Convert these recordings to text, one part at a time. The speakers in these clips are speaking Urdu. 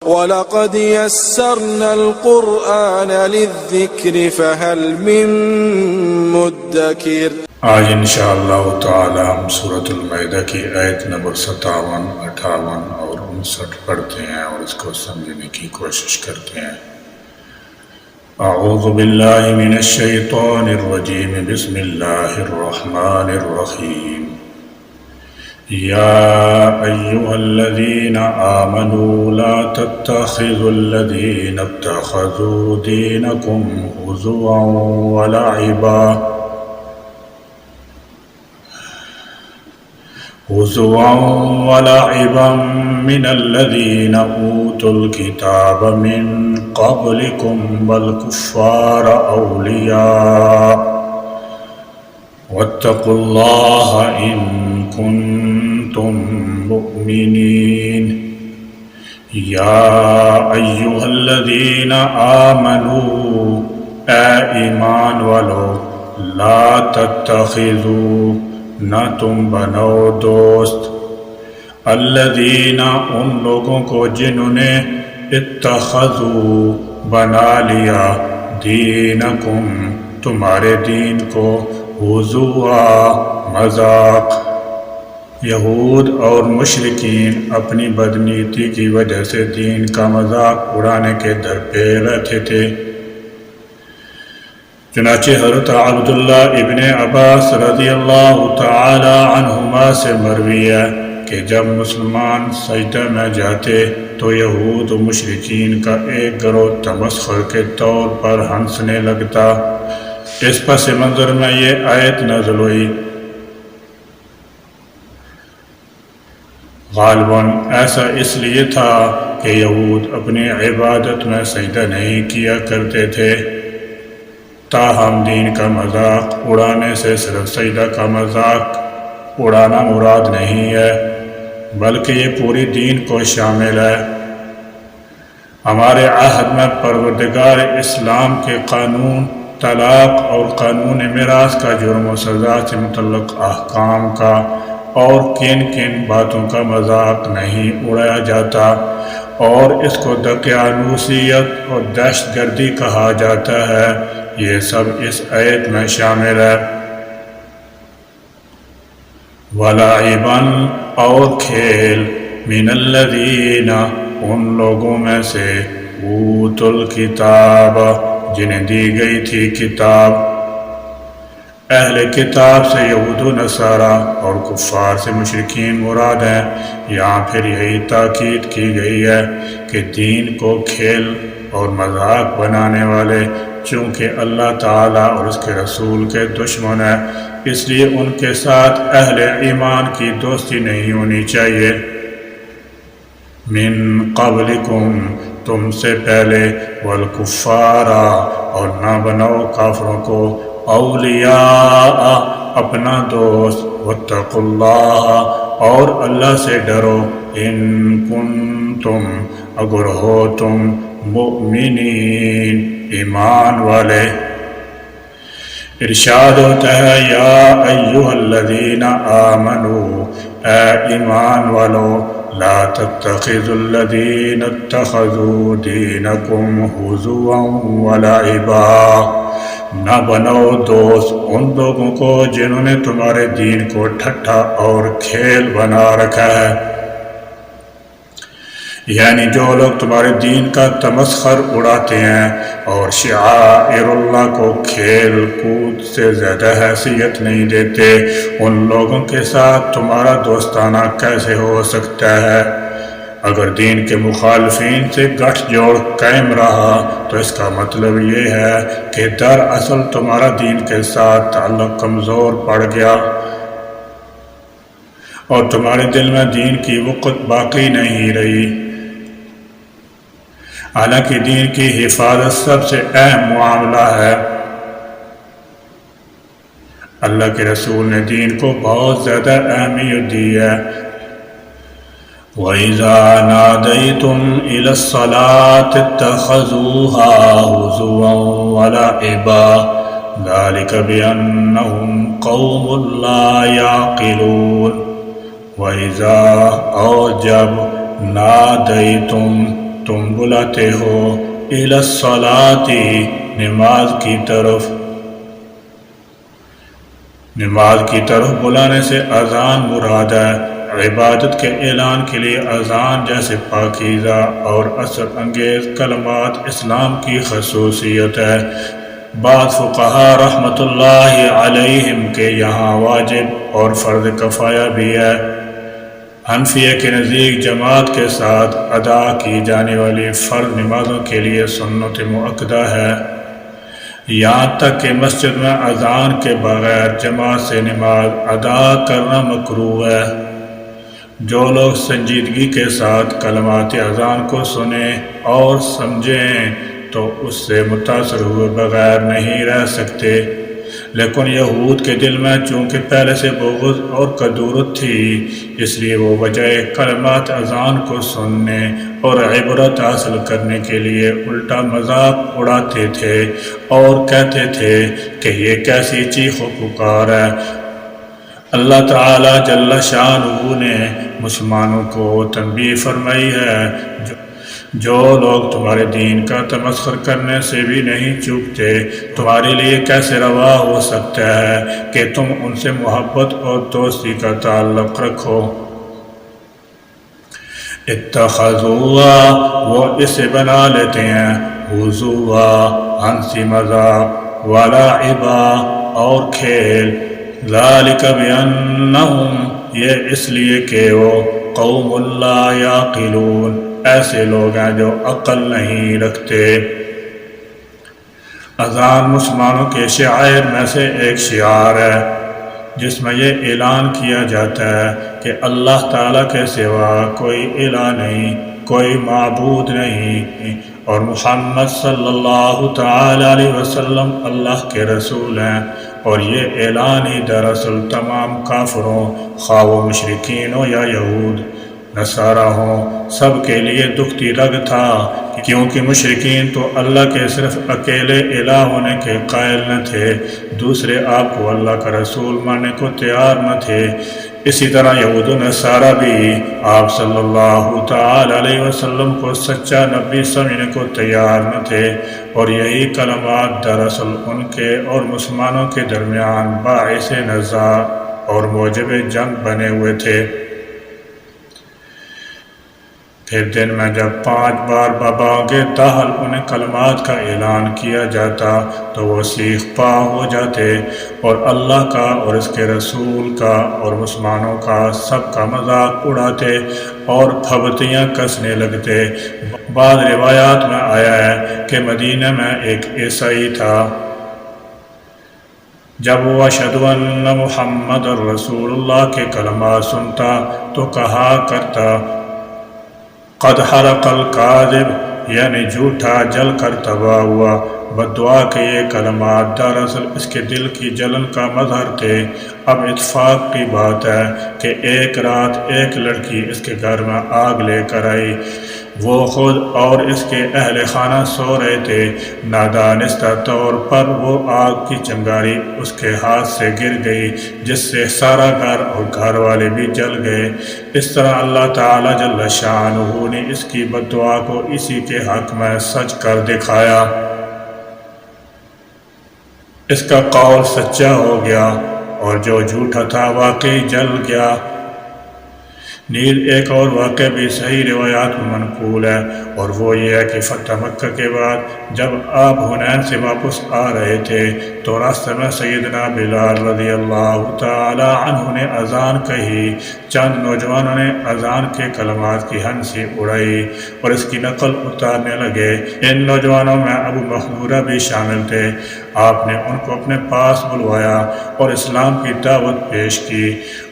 وَلَقَدْ يَسَّرْنَا الْقُرْآنَ لِلذِّكْرِ فَهَلْ مِن مُّدَّكِرٍ۔ آج انشاءاللہ تعالی ہم سورۃ المائدہ کی آیت نمبر 57، 58 اور 59 پڑھتے ہیں اور اس کو سمجھنے کی کوشش کرتے ہیں۔ اعوذ باللہ من الشیطان الرجیم، بسم اللہ الرحمن الرحیم۔ یا ایہا الذین آمنوا لا تتخذوا الذین اتخذوا دینکم ہزوا ولعبا من الذین اوتوا الکتاب من قبلکم والکفار اولیاء واتقوا اللہ ان کنتم مؤمنین۔ یا ایہا الذین آمنوا، اے ایمان والو، لا تتخذوا، نہ تم بنو دوست، الذین، ان لوگوں کو جنہوں نے اتخذوا، بنا لیا، دینکم، تمہارے دین کو، ہزوا، مذاق۔ یہود اور مشرکین اپنی بدنیتی کی وجہ سے دین کا مذاق اڑانے کے در پہ رہتے تھے۔ چنانچہ حضرت عبداللہ ابن عباس رضی اللہ تعالی عنہما سے مروی ہے کہ جب مسلمان سجدہ میں جاتے تو یہود و مشرکین کا ایک گروہ تمسخر کے طور پر ہنسنے لگتا۔ اس پس منظر میں یہ آیت نازل ہوئی۔ غالباً ایسا اس لیے تھا کہ یہود اپنی عبادت میں سجدہ نہیں کیا کرتے تھے، تاہم دین کا مذاق اڑانے سے صرف سجدہ کا مذاق اڑانا مراد نہیں ہے، بلکہ یہ پوری دین کو شامل ہے۔ ہمارے عہد میں پروردگار اسلام کے قانون طلاق اور قانون میراث کا جرم و سزا سے متعلق احکام کا اور کن کن باتوں کا مذاق نہیں اڑایا جاتا، اور اس کو دقیانوسیت اور دہشت گردی کہا جاتا ہے، یہ سب اس آیت میں شامل ہے۔ وَلَعِبًا، اور کھیل، مِنَ الَّذِينَ، ان لوگوں میں سے، اوتوا الکتاب، جنہیں دی گئی تھی کتاب۔ اہل کتاب سے یہود و نصارہ اور کفار سے مشرکین مراد ہیں۔ یہاں پھر یہی تاکید کی گئی ہے کہ دین کو کھیل اور مذاق بنانے والے چونکہ اللہ تعالیٰ اور اس کے رسول کے دشمن ہیں، اس لیے ان کے ساتھ اہل ایمان کی دوستی نہیں ہونی چاہیے۔ من قبلکم، تم سے پہلے، والکفار، اور نہ بناؤ کافروں کو، اولیاء، اپنا دوست، واتقوا اللہ، اور اللہ سے ڈرو، ان کنتم، اگر ہو تم، مؤمنین، ایمان والے۔ ارشاد ہوتا ہے، یا ایہا الذین آمنوا، اے ایمان والو، لا تتخذوا الذین اتخذوا دینکم ہزوا ولعبا، نہ بنو دوست ان لوگوں کو جنہوں نے تمہارے دین کو ٹھٹھا اور کھیل بنا رکھا ہے، یعنی جو لوگ تمہارے دین کا تمسخر اڑاتے ہیں اور شعائر اللہ کو کھیل کود سے زیادہ حیثیت نہیں دیتے، ان لوگوں کے ساتھ تمہارا دوستانہ کیسے ہو سکتا ہے؟ اگر دین کے مخالفین سے گٹھ جوڑ قائم رہا تو اس کا مطلب یہ ہے کہ دراصل تمہارا دین کے ساتھ تعلق کمزور پڑ گیا اور تمہارے دل میں دین کی وقت باقی نہیں رہی۔ حالانکہ دین کی حفاظت سب سے اہم معاملہ ہے۔ اللہ کے رسول نے دین کو بہت زیادہ اہمیت دی ہے۔ وَإِذَا نَادَيْتُمْ إِلَى الصَّلَاةِ اتَّخَذُوهَا هُزُوًا وَلَعِبًا ذَلِكَ بِأَنَّهُمْ قَوْمٌ لَا يَعْقِلُونَ۔ وَإِذَا، اور جب، نادیتم، تم بلاتے ہو الی الصلاۃ نماز کی طرف. نماز کی طرف بلانے سے اذان مراد ہے. عبادت کے اعلان کے لیے اذان جیسے پاکیزہ اور اثر انگیز کلمات اسلام کی خصوصیت ہے. بعض فقہا رحمۃ اللہ علیہم کے یہاں واجب اور فرض کفایہ بھی ہے. حنفیہ کے نزدیک جماعت کے ساتھ ادا کی جانے والی فرض نمازوں کے لیے سنت مؤکدہ ہے. یہاں تک کہ مسجد میں اذان کے بغیر جماعت سے نماز ادا کرنا مکروہ ہے. جو لوگ سنجیدگی کے ساتھ کلمات اذان کو سنیں اور سمجھیں تو اس سے متاثر ہوئے بغیر نہیں رہ سکتے. لیکن یہود کے دل میں چونکہ پہلے سے بغض اور کدورت تھی، اس لیے وہ بجائے کلمات اذان کو سننے اور عبرت حاصل کرنے کے لیے الٹا مذاق اڑاتے تھے اور کہتے تھے کہ یہ کیسی چیخ و پکار ہے. اللہ تعالیٰ جل شانہ نے مسلمانوں کو تنبیہ فرمائی ہے جو لوگ تمہارے دین کا تمسخر کرنے سے بھی نہیں چوکتے، تمہارے لیے کیسے روا ہو سکتا ہے کہ تم ان سے محبت اور دوستی کا تعلق رکھو. اتخذوا وہ اسے بنا لیتے ہیں ہزوا ہنسی مذاق ولعبا اور کھیل. ذالک بانہم یہ اس لیے کہ وہ قوم لا یعقلون ایسے لوگ ہیں جو عقل نہیں رکھتے. اذان مسلمانوں کے شعائر میں سے ایک شعار ہے جس میں یہ اعلان کیا جاتا ہے کہ اللہ تعالیٰ کے سوا کوئی الہ نہیں، کوئی معبود نہیں، اور محمد صلی اللہ تعالی علیہ وسلم اللہ کے رسول ہیں. اور یہ اعلان ہی دراصل تمام کافروں، خواہ وہ مشرکین ہو یا یہود نصارہ ہوں، سب کے لیے دکھتی رگ تھا، کیونکہ مشرکین تو اللہ کے صرف اکیلے الہ ہونے کے قائل نہ تھے، دوسرے آپ کو اللہ کا رسول ماننے کو تیار نہ تھے. اسی طرح یہود و نصارہ بھی آپ صلی اللہ تعالی علیہ وسلم کو سچا نبی سمجھنے کو تیار نہ تھے، اور یہی کلمات دراصل ان کے اور مسلمانوں کے درمیان باعث نزاع اور موجب جنگ بنے ہوئے تھے. پھر دن میں جب 5 بار باباؤں کے تاحل انہیں کلمات کا اعلان کیا جاتا تو وہ سیخ پا ہو جاتے اور اللہ کا اور اس کے رسول کا اور مسلمانوں کا سب کا مذاق اڑاتے اور پھبتیاں کسنے لگتے. بعض روایات میں آیا ہے کہ مدینہ میں ایک عیسائی تھا، جب وہ اشہد ان محمد رسول اللہ کے کلمات سنتا تو کہا کرتا قد حرق الکاذب، یعنی جھوٹا جل کر تباہ ہوا. بدعا کے یہ کلمات دراصل اس کے دل کی جلن کا مظہر تھے. اب اتفاق کی بات ہے کہ ایک رات ایک لڑکی اس کے گھر میں آگ لے کر آئی. وہ خود اور اس کے اہل خانہ سو رہے تھے. نادانستہ طور پر وہ آگ کی چنگاری اس کے ہاتھ سے گر گئی، جس سے سارا گھر اور گھر والے بھی جل گئے. اس طرح اللہ تعالیٰ جل شانہ نے اس کی بددعا کو اسی کے حق میں سچ کر دکھایا. اس کا قول سچا ہو گیا اور جو جھوٹا تھا واقعی جل گیا. نیز ایک اور واقعہ بھی صحیح روایات میں منقول ہے، اور وہ یہ ہے کہ فتح مکہ کے بعد جب آپ حنین سے واپس آ رہے تھے تو راستے میں سیدنا بلال رضی اللہ تعالی عنہ نے اذان کہی. چند نوجوانوں نے اذان کے کلمات کی ہنسی اڑائی اور اس کی نقل اتارنے لگے. ان نوجوانوں میں ابو محذورہ بھی شامل تھے. آپ نے ان کو اپنے پاس بلوایا اور اسلام کی دعوت پیش کی.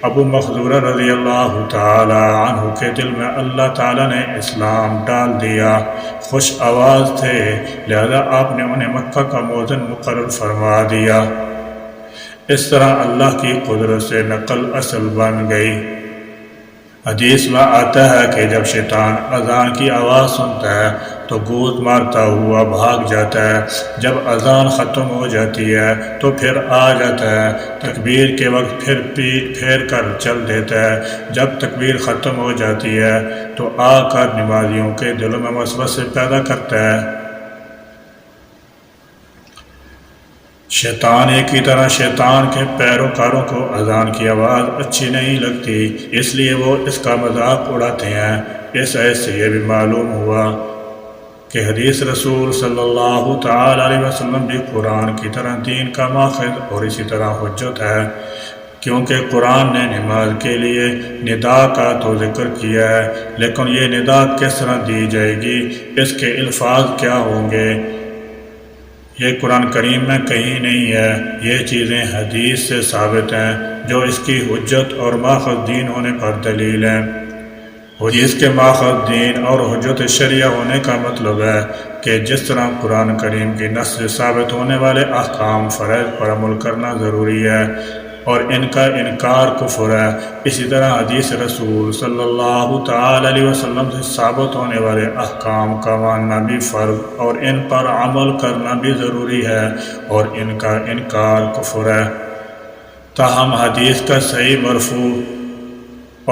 ابو محذورہ رضی اللہ تعالی عنہ کے دل میں اللہ تعالیٰ نے اسلام ڈال دیا. خوش آواز تھے، لہذا آپ نے انہیں مکہ کا مؤذن مقرر فرما دیا. اس طرح اللہ کی قدرت سے نقل اصل بن گئی. حدیث میں آتا ہے کہ جب شیطان اذان کی آواز سنتا ہے تو گوت مارتا ہوا بھاگ جاتا ہے، جب اذان ختم ہو جاتی ہے تو پھر آ جاتا ہے، تکبیر کے وقت پھر پیٹ پھیر کر چل دیتا ہے، جب تکبیر ختم ہو جاتی ہے تو آ کر نمازیوں کے دلوں میں وسوسے پیدا کرتا ہے۔ شیطان ایک ہی طرح شیطان کے پیروکاروں کو اذان کی آواز اچھی نہیں لگتی، اس لیے وہ اس کا مذاق اڑاتے ہیں۔ اس آیت سے یہ بھی معلوم ہوا کہ حدیث رسول صلی اللہ تعالی علیہ وسلم بھی قرآن کی طرح دین کا ماخذ اور اسی طرح حجت ہے، کیونکہ قرآن نے نماز کے لیے ندا کا تو ذکر کیا ہے، لیکن یہ ندا کس طرح دی جائے گی، اس کے الفاظ کیا ہوں گے، یہ قرآن کریم میں کہیں نہیں ہے۔ یہ چیزیں حدیث سے ثابت ہیں جو اس کی حجت اور ماخذ دین ہونے پر دلیل ہیں۔ حدیث کے ماخذ دین اور حجت شرعیہ ہونے کا مطلب ہے کہ جس طرح قرآن کریم کی نص سے ثابت ہونے والے احکام فرائض پر عمل کرنا ضروری ہے اور ان کا انکار کفر ہے، اسی طرح حدیث رسول صلی اللہ تعالی علیہ وسلم سے ثابت ہونے والے احکام کا ماننا بھی فرض اور ان پر عمل کرنا بھی ضروری ہے اور ان کا انکار کفر ہے۔ تاہم حدیث کا صحیح مرفوع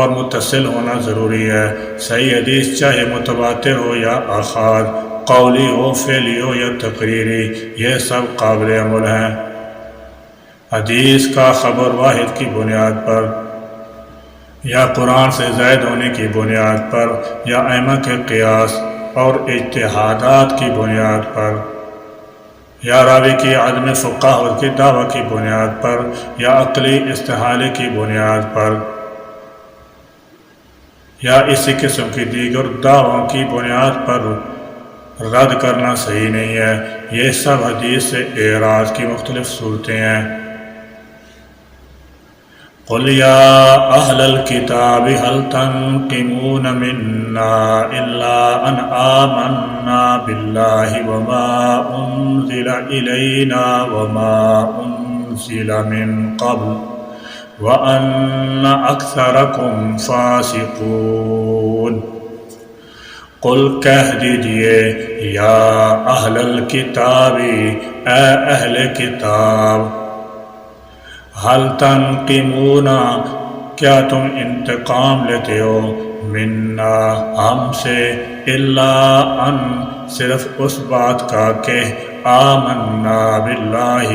اور متصل ہونا ضروری ہے۔ صحیح حدیث چاہے متواتر ہو یا آحاد، قولی ہو، فعلی ہو یا تقریری، یہ سب قابل عمل ہیں۔ حدیث کا خبر واحد کی بنیاد پر یا قرآن سے زائد ہونے کی بنیاد پر یا ائمہ کے قیاس اور اجتہادات کی بنیاد پر یا راوی کی عدم فقاہت کی دعوی کی بنیاد پر یا عقلی استحالے کی بنیاد پر یا اسی قسم کی دیگر دعووں کی بنیاد پر رد کرنا صحیح نہیں ہے۔ یہ سب حدیث سے اعراض کی مختلف صورتیں ہیں۔ قُلْ يَا أَهْلَ الْكِتَابِ هَلْ تَنْقِمُونَ مِنَّا إِلَّا أَنْ آمَنَّا بِاللَّهِ وَمَا أُنْزِلَ إِلَيْنَا وَمَا أُنْزِلَ مِنْ قَبْلُ وَأَنَّ أَكْثَرَكُمْ فَاسِقُونَ۔ قل کہہ دیجئے یا اہل الکتاب، اے اہل کتاب، حل تنقمون، کیا تم انتقام لیتے ہو، منا، ہم سے، الا ان، صرف اس بات کا کہ آمنا باللہ،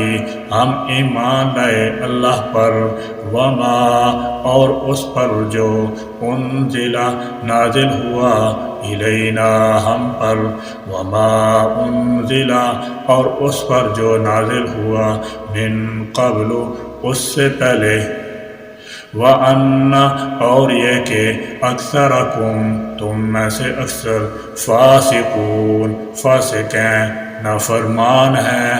ہم ایمان لائے اللہ پر، وما، اور اس پر جو انزل، نازل ہوا، الینا، ہم پر، وما انزل، اور اس پر جو نازل ہوا، من قبل، اس سے پہلے، وَأَنَّ، اور یہ کہ اکثرکم، تم میں سے اکثر، فاسقون، فاسق ہیں، نافرمان ہیں۔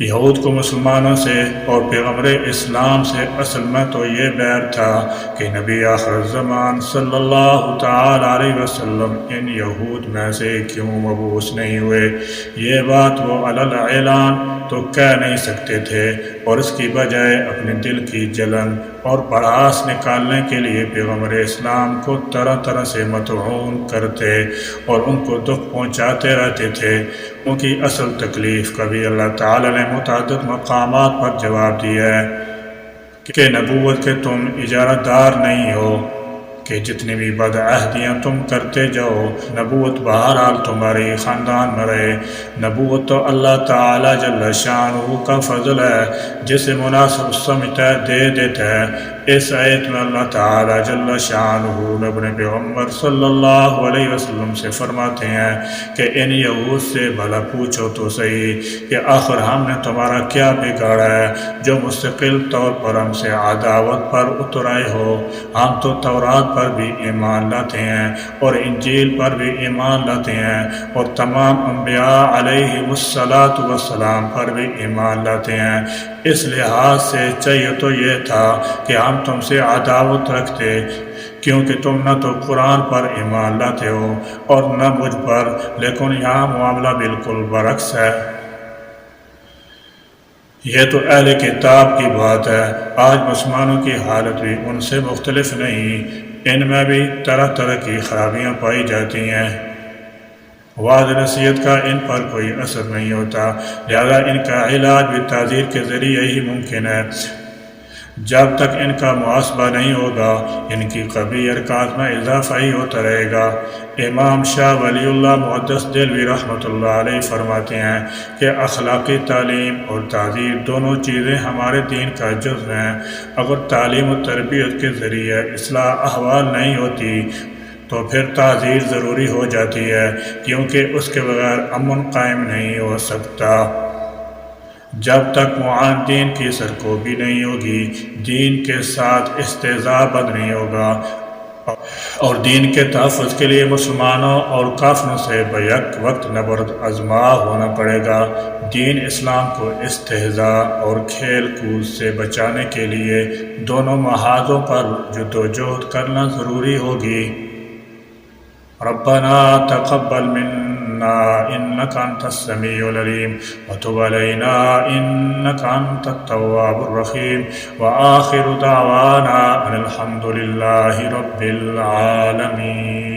یہود کو مسلمانوں سے اور پیغمبر اسلام سے اصل میں تو یہ بیر تھا کہ نبی آخر الزمان صلی اللہ تعالی علیہ وسلم ان یہود میں سے کیوں مبعوث نہیں ہوئے۔ یہ بات وہ علی الاعلان تو کہہ نہیں سکتے تھے، اور اس کی بجائے اپنے دل کی جلن اور بڑاس نکالنے کے لیے پیغمبر اسلام کو طرح طرح سے مطعون کرتے اور ان کو دکھ پہنچاتے رہتے تھے۔ ان کی اصل تکلیف کا بھی اللہ تعالیٰ نے متعدد مقامات پر جواب دیا ہے کہ نبوت کے تم اجارہ دار نہیں ہو کہ جتنی بھی بدعہدیاں تم کرتے جاؤ، نبوت بہرحال تمہاری خاندان میں رہے۔ نبوت تو اللہ تعالیٰ جل شانہ کا فضل ہے، جسے مناسب سمجھتا ہے دے دیتا ہے۔ اس آیت میں اللہ تعالیٰ جل شانہ اپنے پیغمبر صلی اللہ علیہ وسلم سے فرماتے ہیں کہ ان یہود سے بھلا پوچھو تو صحیح کہ آخر ہم نے تمہارا کیا بگاڑا ہے جو مستقل طور پر ہم سے عداوت پر اترائے ہو۔ ہم تو تورات پر بھی ایمان لاتے ہیں اور انجیل پر بھی ایمان لاتے ہیں اور تمام انبیاء علیہ السلام پر بھی ایمان لاتے ہیں۔ اس لحاظ سے چاہیے تو یہ تھا کہ ہم تم سے عداوت رکھتے، کیونکہ تم نہ تو قرآن پر ایمان لاتے ہو اور نہ مجھ پر، لیکن یہاں معاملہ بالکل برعکس ہے۔ یہ تو اہل کتاب کی بات ہے، آج مسلمانوں کی حالت بھی ان سے مختلف نہیں، ان میں بھی طرح طرح کی خرابیاں پائی جاتی ہیں۔ وعظ نصیحت کا ان پر کوئی اثر نہیں ہوتا، لہذا ان کا علاج بھی تعزیر کے ذریعے ہی ممکن ہے۔ جب تک ان کا محاسبہ نہیں ہوگا ان کی قبلی حرکات میں اضافہ ہی ہوتا رہے گا۔ امام شاہ ولی اللہ محدث دہلوی رحمۃ اللہ علیہ فرماتے ہیں کہ اخلاقی تعلیم اور تعزیر دونوں چیزیں ہمارے دین کا جزو ہیں۔ اگر تعلیم و تربیت کے ذریعے اصلاح احوال نہیں ہوتی تو پھر تعزیر ضروری ہو جاتی ہے، کیونکہ اس کے بغیر امن قائم نہیں ہو سکتا۔ جب تک معاندین کی سرکوبی نہیں ہوگی، دین کے ساتھ استہزاء بند نہیں ہوگا، اور دین کے تحفظ کے لیے مسلمانوں اور کافروں سے بیک وقت نبرد آزما ہونا پڑے گا۔ دین اسلام کو استہزاء اور کھیل کود سے بچانے کے لیے دونوں محاذوں پر جدوجہد کرنا ضروری ہوگی۔ ربنا تقبل منا انك انت السميع العليم وتب علينا انك انت التواب الرحيم واخر دعوانا ان الحمد لله رب العالمين۔